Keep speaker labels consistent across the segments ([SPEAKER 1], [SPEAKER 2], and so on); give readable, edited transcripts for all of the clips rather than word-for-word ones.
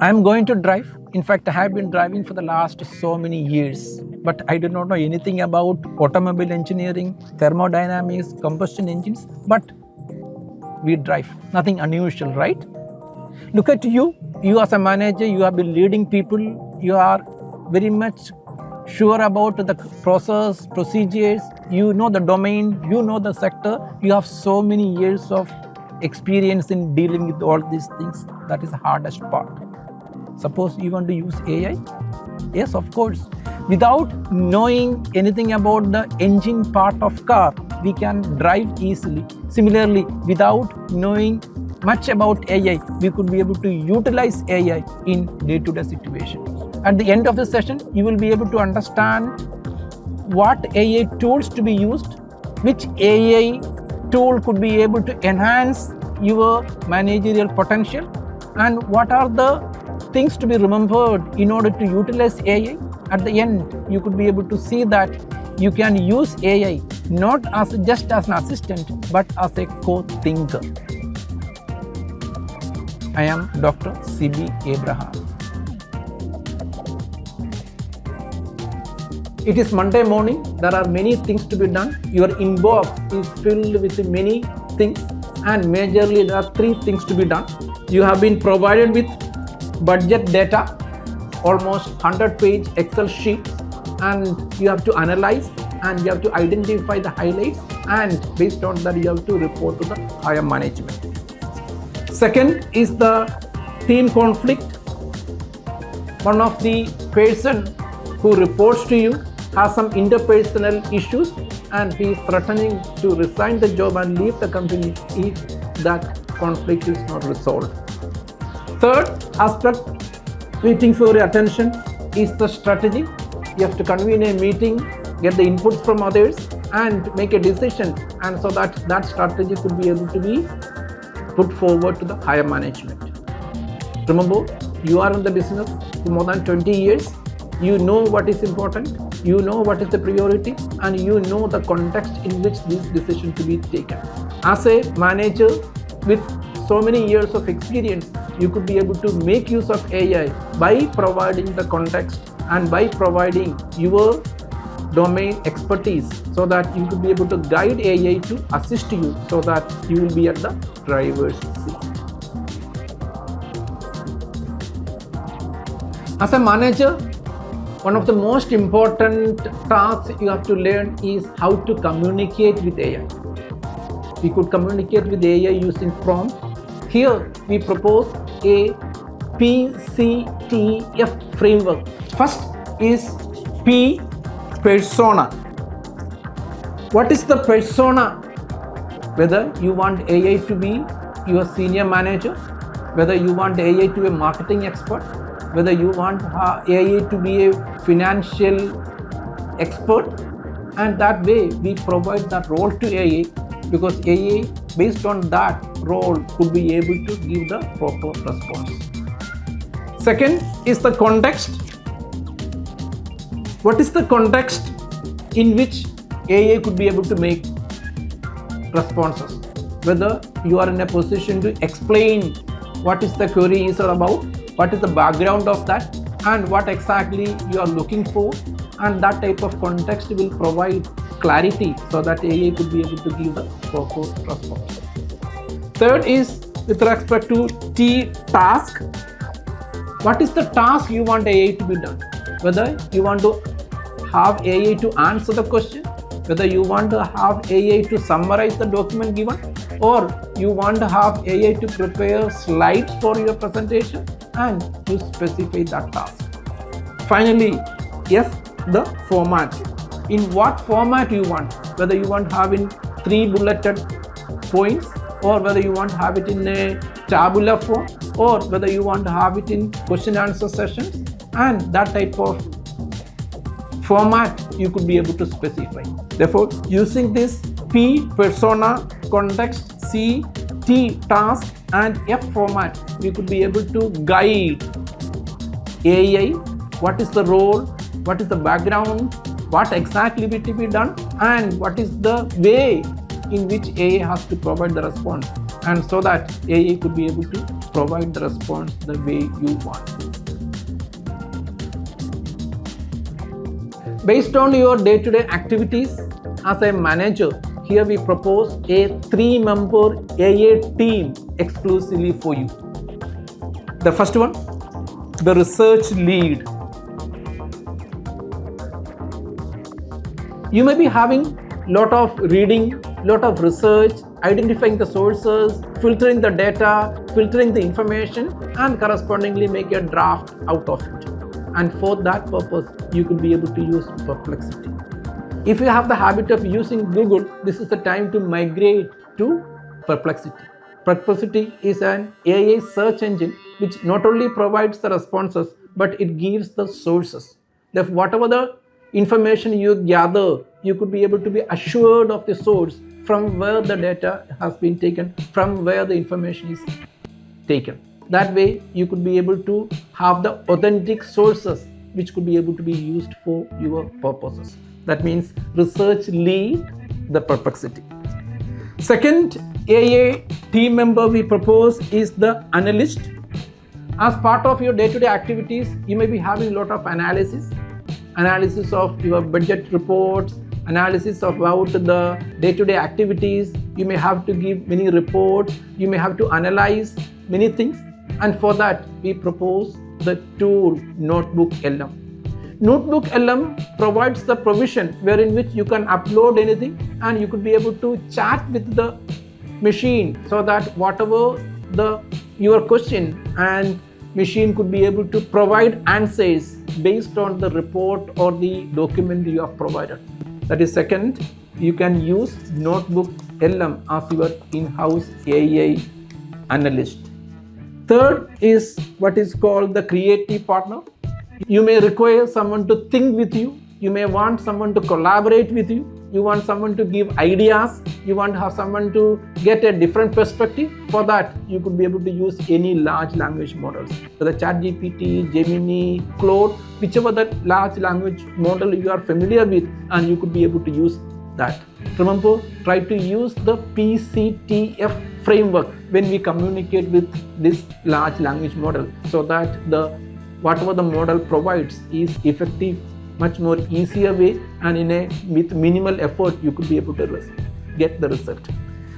[SPEAKER 1] I am going to drive. In fact, I have been driving for the last so many years, but I do not know anything about automobile engineering, thermodynamics, combustion engines, but we drive. Nothing unusual, right? Look at you. You as a manager, you have been leading people. You are very much sure about the process, procedures. You know the domain, you know the sector. You have so many years of experience in dealing with all these things. That is the hardest part. Suppose you want to use AI? Yes, of course. Without knowing anything about the engine part of car, we can drive easily. Similarly, without knowing much about AI, we could be able to utilize AI in day-to-day situations. At the end of the session, you will be able to understand what AI tools to be used, which AI tool could be able to enhance your managerial potential, and what are the things to be remembered in order to utilize AI. At the end, you could be able to see that you can use AI not as just as an assistant, but as a co-thinker. I am Dr. C.B. Abraham. It is Monday morning. There are many things to be done. Your inbox is filled with many things, and majorly there are 3 things to be done. You have been provided with budget data, almost 100-page Excel sheet, and you have to analyze and you have to identify the highlights, and based on that you have to report to the higher management. Second is the team conflict. One of the person who reports to you has some interpersonal issues, and he is threatening to resign the job and leave the company if that conflict is not resolved. Third aspect waiting for your attention is the strategy. You have to convene a meeting, get the inputs from others, and make a decision, and so that strategy could be able to be put forward to the higher management. Remember, you are in the business for more than 20 years. You know what is important, you know what is the priority, and you know the context in which this decision to be taken. As a manager with so many years of experience, you could be able to make use of AI by providing the context and by providing your domain expertise, so that you could be able to guide AI to assist you, so that you will be at the driver's seat. As a manager, one of the most important tasks you have to learn is how to communicate with AI. We could communicate with AI using prompt. Here we propose a PCTF framework. First is P, persona. What is the persona? Whether you want AI to be your senior manager, whether you want AI to be a marketing expert, whether you want AI to be a financial expert, and that way we provide that role to AI, because AI based on that role could be able to give the proper response. Second is the context. What is the context in which AI could be able to make responses? Whether you are in a position to explain what is the query is all about, what is the background of that, and what exactly you are looking for, and that type of context will provide clarity, so that AI could be able to give the proper response. Third is with respect to T, task. What is the task you want AI to be done? Whether you want to have AI to answer the question, whether you want to have AI to summarize the document given, or you want to have AI to prepare slides for your presentation, and you specify that task. Finally, yes, the format. In what format you want, whether you want to have in 3 bulleted points, or whether you want to have it in a tabular form, or whether you want to have it in question answer sessions, and that type of format you could be able to specify. Therefore, using this P, persona, context, C, T, task, and F format, we could be able to guide AI, what is the role, what is the background, what exactly will be done, and what is the way in which AI has to provide the response. and so that AI could be able to provide the response the way you want. Based on your day-to-day activities as a manager, here we propose a 3-member AI team exclusively for you. The first one, the research lead. You may be having lot of reading, lot of research, identifying the sources, filtering the data, filtering the information, and correspondingly make a draft out of it. And for that purpose, you could be able to use Perplexity. If you have the habit of using Google, this is the time to migrate to Perplexity. Perplexity is an AI search engine which not only provides the responses, but it gives the sources. Therefore, whatever the information you gather, you could be able to be assured of the source from where the data has been taken, from where the information is taken. That way, you could be able to have the authentic sources which could be able to be used for your purposes. That means research lead the Perplexity. Second AI team member we propose is the analyst. As part of your day-to-day activities, you may be having a lot of analysis of your budget reports, analysis about the day-to-day activities. You may have to give many reports, you may have to analyze many things, and for that we propose the tool NotebookLM. NotebookLM provides the provision wherein which you can upload anything and you could be able to chat with the machine, so that whatever your question, and machine could be able to provide answers based on the report or the document you have provided. That is second, you can use NotebookLM as your in-house AI analyst. Third is what is called the creative partner. You may require someone to think with you, you may want someone to collaborate with you, you want someone to give ideas, you want to have someone to get a different perspective. For that, you could be able to use any large language models, whether ChatGPT, Gemini, Claude, whichever that large language model you are familiar with, and you could be able to use that. Remember, try to use the PCTF framework when we communicate with this large language model, so that whatever the model provides is effective, much more easier way, and with minimal effort you could be able to get the result.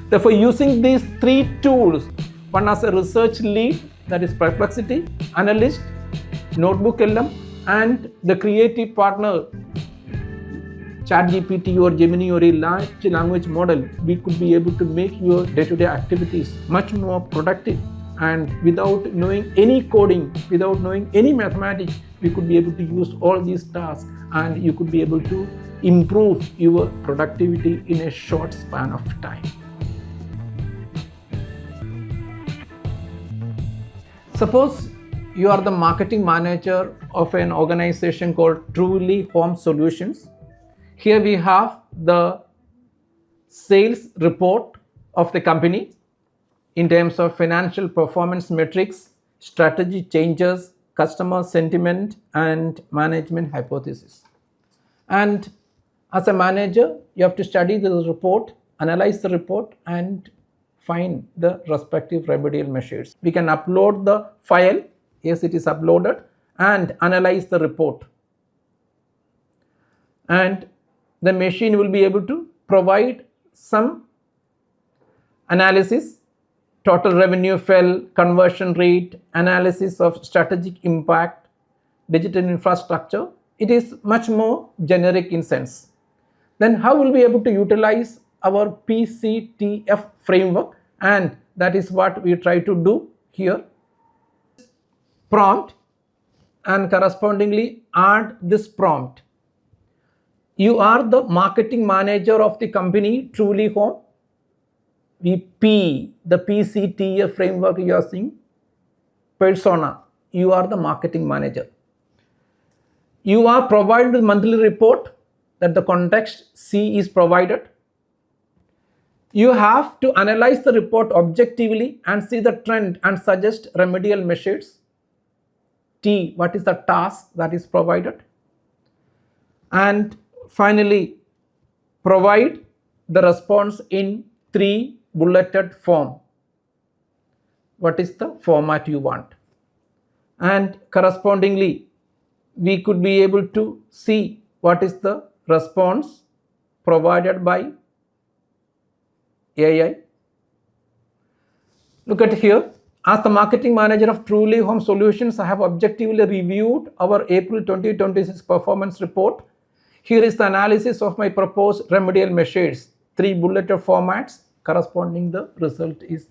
[SPEAKER 1] Therefore, using these 3 tools, one as a research lead, that is Perplexity, analyst, NotebookLM, and the creative partner, ChatGPT or Gemini or a large language model, we could be able to make your day-to-day activities much more productive. And without knowing any coding, without knowing any mathematics, we could be able to use all these tasks, and you could be able to improve your productivity in a short span of time. Suppose you are the marketing manager of an organization called Truly Home Solutions. Here we have the sales report of the company in terms of financial performance metrics, strategy changes, customer sentiment, and management hypothesis. And as a manager, you have to study the report, analyze the report, and find the respective remedial measures. We can upload the file, yes, it is uploaded, and analyze the report. And the machine will be able to provide some analysis. Total revenue fell, conversion rate, analysis of strategic impact, digital infrastructure. It is much more generic in sense. Then how will we be able to utilize our PCTF framework? And that is what we try to do here. Prompt, and correspondingly add this prompt. You are the marketing manager of the company Truly Home. The PCTF framework you are seeing, persona, you are the marketing manager. You are provided with monthly report, that the context C is provided. You have to analyze the report objectively and see the trend and suggest remedial measures. T, what is the task that is provided? And finally, provide the response in 3 bulleted form. what is the format you want. And correspondingly, we could be able to see what is the response provided by AI. Look at here. As the marketing manager of Truly Home Solutions, I have objectively reviewed our April 2026 performance report. Here is the analysis of my proposed remedial measures. 3 bulleted formats corresponding the result is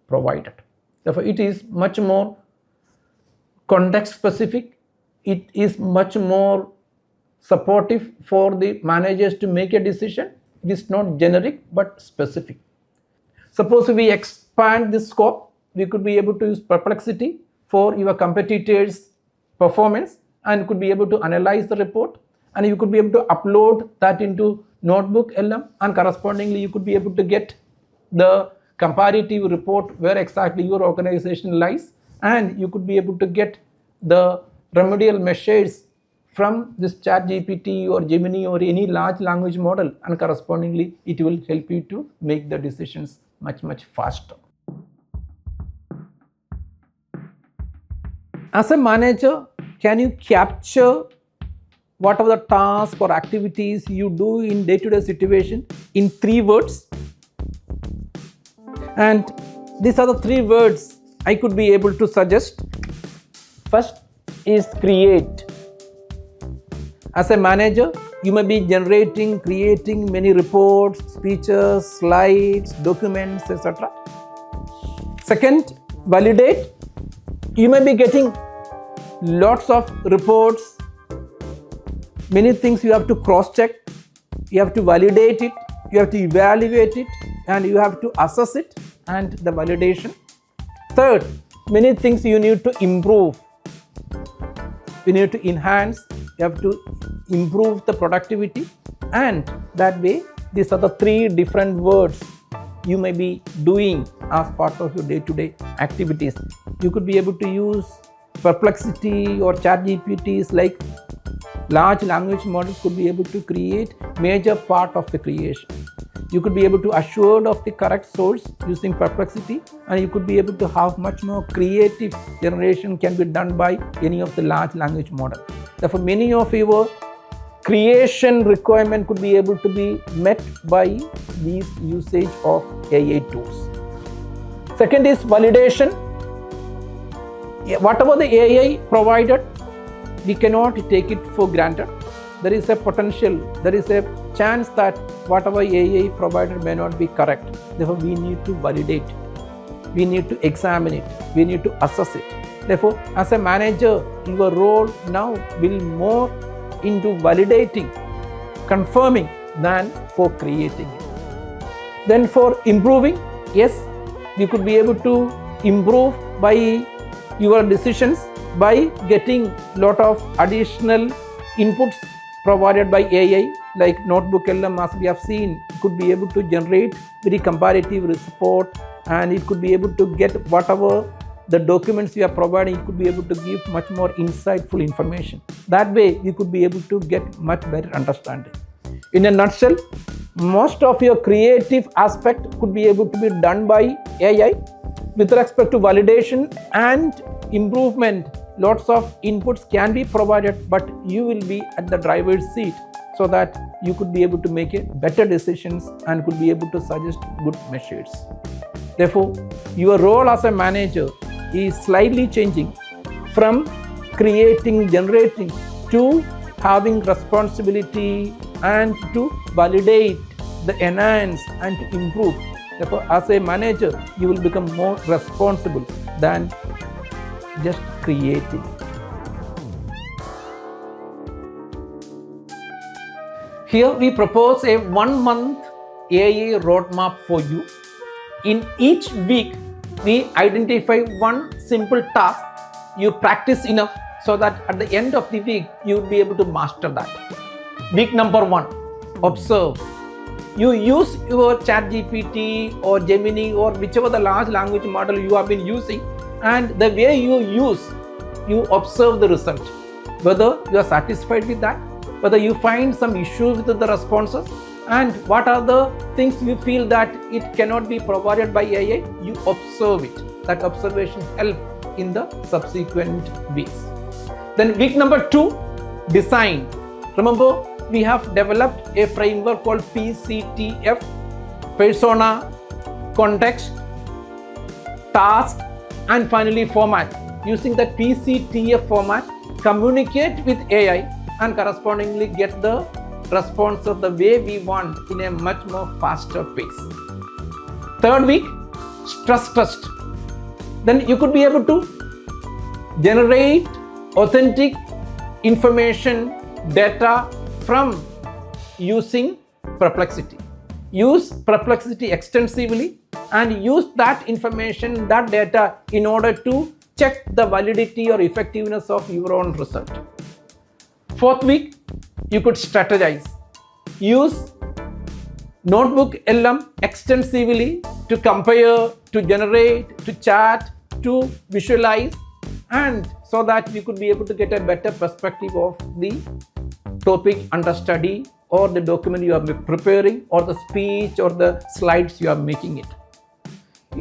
[SPEAKER 1] provided. Therefore, it is much more context specific. It is much more supportive for the managers to make a decision. It is not generic but specific. Suppose we expand this scope, we could be able to use Perplexity for your competitors' performance and could be able to analyze the report, and you could be able to upload that into NotebookLM, and correspondingly you could be able to get the comparative report where exactly your organization lies, and you could be able to get the remedial measures from this ChatGPT or Gemini or any large language model, and correspondingly it will help you to make the decisions much faster. As a manager, can you capture whatever the task or activities you do in day-to-day situation in 3 words? And these are the 3 words I could be able to suggest. First is create. As a manager, you may be creating many reports, speeches, slides, documents, etc. Second, validate. You may be getting lots of reports, many things you have to cross-check, you have to validate it, you have to evaluate it, and you have to assess it and the validation. Third, many things you need to improve. You need to enhance, you have to improve the productivity, and that way these are the 3 different words you may be doing as part of your day-to-day activities. You could be able to use Perplexity or ChatGPTs like large language models could be able to create major part of the creation. You could be able to assure of the correct source using Perplexity, and you could be able to have much more creative generation can be done by any of the large language model. Therefore, many of your creation requirement could be able to be met by these usage of AI tools. Second is validation. Whatever the AI provided, we cannot take it for granted. There is a potential, there is a chance that whatever AI provided may not be correct. Therefore, we need to validate it. We need to examine it. We need to assess it. Therefore, as a manager, your role now will more into validating, confirming than for creating it. Then for improving, yes, we could be able to improve by your decisions by getting lot of additional inputs provided by AI, like NotebookLM, as we have seen, could be able to generate very comparative report, and it could be able to get whatever the documents we are providing, it could be able to give much more insightful information. That way, you could be able to get much better understanding. In a nutshell, most of your creative aspect could be able to be done by AI. With respect to validation and improvement, lots of inputs can be provided, but you will be at the driver's seat so that you could be able to make better decisions and could be able to suggest good measures. Therefore, your role as a manager is slightly changing from creating, generating to having responsibility and to validate, the enhance and to improve. Therefore, as a manager, you will become more responsible than just creating. Here we propose a 1-month AI roadmap for you. In each week, we identify one simple task. You practice enough so that at the end of the week, you will be able to master that. Week number 1, observe. You use your ChatGPT or Gemini or whichever the large language model you have been using, and the way you use, you observe the result. Whether you are satisfied with that, whether you find some issues with the responses, and what are the things you feel that it cannot be provided by AI, you observe it. that observation help in the subsequent weeks. Then week number 2, design. Remember, we have developed a framework called PCTF: persona, context, task, and finally format. Using the PCTF format, communicate with AI and correspondingly get the response of the way we want in a much more faster pace. Third week, stress test. Then you could be able to generate authentic information data from using Perplexity. Use Perplexity extensively and use that information, that data, in order to check the validity or effectiveness of your own result. Fourth week, you could strategize. Use NotebookLM extensively to compare, to generate, to chat, to visualize, and so that you could be able to get a better perspective of the topic under study or the document you are preparing or the speech or the slides you are making it.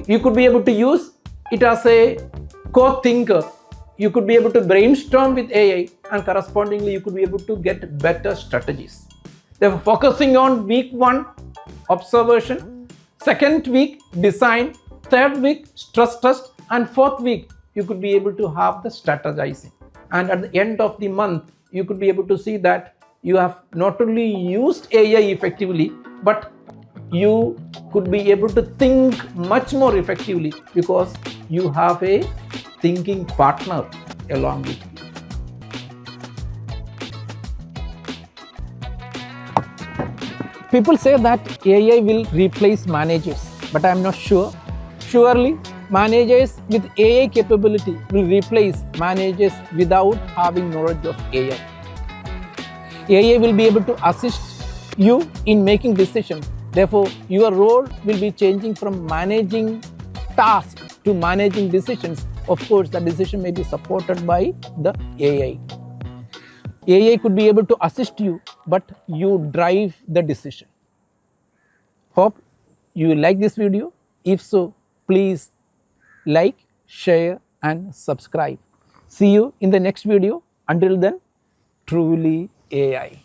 [SPEAKER 1] You could be able to use it as a co-thinker. You could be able to brainstorm with AI and correspondingly you could be able to get better strategies. Therefore, focusing on week 1, observation, second week, design, third week, stress test, and fourth week, you could be able to have the strategizing. And at the end of the month, you could be able to see that you have not only used AI effectively, but you could be able to think much more effectively because you have a thinking partner along with you. People say that AI will replace managers, but I am not sure. Surely, managers with AI capability will replace managers without having knowledge of AI. AI will be able to assist you in making decisions. Therefore, your role will be changing from managing tasks to managing decisions. Of course, the decision may be supported by the AI. AI could be able to assist you, but you drive the decision. Hope you like this video. If so, please like, share, and subscribe. See you in the next video. Until then, truly AI.